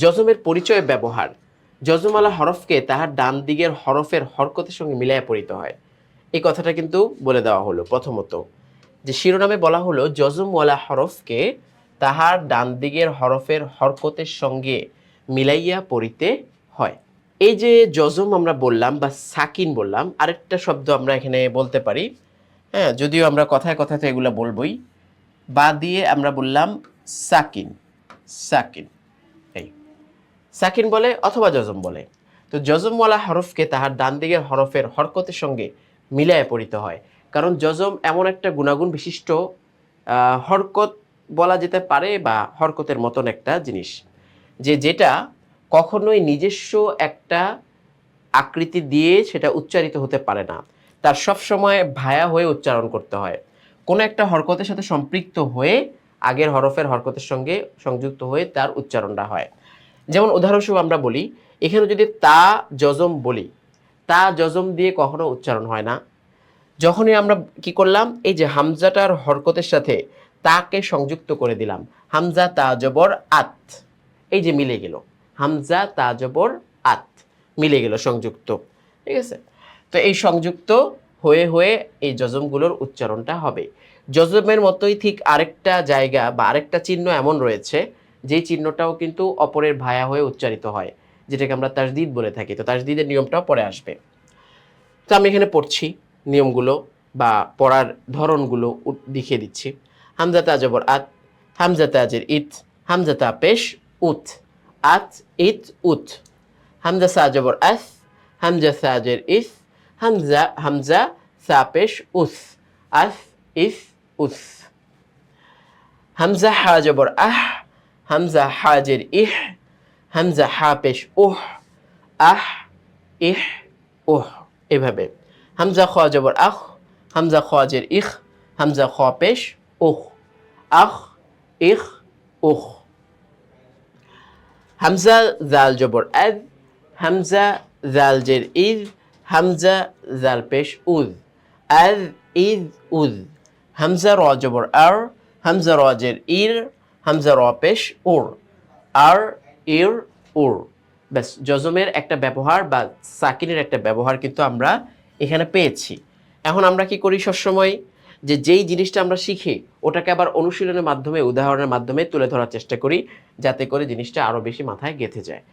যজমের পরিচয় ব্যবহার। যজমওয়ালা হরফকে তাহার ডান দিকের হরফের হরকতের সঙ্গে মিলাইয়া পড়িতে হয়। এই কথাটা কিন্তু বলে দেওয়া হলো প্রথমত, যে শিরোনামে বলা হলো যজমওয়ালা হরফকে তাহার ডান দিকের হরফের হরকতের সঙ্গে মিলাইয়া পড়িতে হয়। এই যে যজম আমরা বললাম বা সাকিন বললাম, আরেকটা শব্দ আমরা এখানে বলতে পারি, হ্যাঁ, যদিও আমরা কথায় কথায় তো এগুলো বলবই। বা দিয়ে আমরা বললাম সাকিন, সাকিন, এই সাকিন বলে অথবা যজম বলে। তো যজমওয়ালা হরফকে তাহার ডান দিকের হরফের হরকতের সঙ্গে মিলায় পড়িতে হয়, কারণ যজম এমন একটা গুণাগুণ বিশিষ্ট হরকত বলা যেতে পারে, বা হরকতের মতন একটা জিনিস, যেটা কখনোই নিজস্ব একটা আকৃতি দিয়ে সেটা উচ্চারিত হতে পারে না, তার সব সময় ভায়া হয়ে উচ্চারণ করতে হয়। কোনো একটা হরকতের সাথে সম্পৃক্ত হয়ে আগের হরফের হরকতের সঙ্গে সংযুক্ত হয়ে তার উচ্চারণটা হয়। যেমন উদাহরণস্বরূপ আমরা বলি, এখানে যদি তা যজম বলি, তা যজম দিয়ে কখনো উচ্চারণ হয় না। যখনই আমরা কি করলাম, এই যে হামজাটার হরকতের সাথে তাকে সংযুক্ত করে দিলাম, হামজা তা জবর আত, এই যে মিলে গেল, হামজা তা জবর আত মিলে গেল, সংযুক্ত, ঠিক আছে। তো এই সংযুক্ত হয়ে হয়ে এই যজমগুলোর উচ্চারণটা হবে। যজমের মতোই ঠিক আরেকটা জায়গা বা আরেকটা চিহ্ন এমন রয়েছে, যেই চিহ্নটাও কিন্তু অপরের ভায়া হয়ে উচ্চারিত হয়, যেটাকে আমরা তাসদিদ বলে থাকি। তো তাসদিদের নিয়মটাও পরে আসবে। তো আমি এখানে পড়ছি নিয়মগুলো বা পড়ার ধরনগুলো দেখিয়ে দিচ্ছি। হামজা তা জবর আত, হামজা তাজের ইত, হামজা তা পেশ উত, আত ইত উত, হামজা সা জবর আস, হামজা সাজের ইস, হামজা হামজা সা পেশ উস, আস ইস উস, হামজা হা জবর আহ, হামজা হাজের ইহ, হামজা হা পেশ উহ, আহ ইহ উহ, এভাবে। হামজা খ জবর আখ, হামজা খজের ইখ, হামজা খ পেশ উখ, আখ ইখ উখ, হামজা জাল জবর আদ, হামজা জাল জের ইদ, হামজা জাল পেশ উদ, আদ ইদ উদ, হামজা র জবর আর, হামজা র জের ইর, হামজা র পেশ উর, আর ইর উর। ব্যাস, যজমের একটা ব্যবহার বা সাকিনের একটা ব্যবহার কিন্তু আমরা এখানে পেয়েছি। এখন আমরা কি করি সবসময়, যে যেই জিনিসটা আমরা শিখি ওটাকে আবার অনুশীলনের মাধ্যমে, উদাহরণের মাধ্যমে তুলে ধরার চেষ্টা করি, যাতে করে জিনিসটা আরও বেশি মাথায় গেঁথে যায়।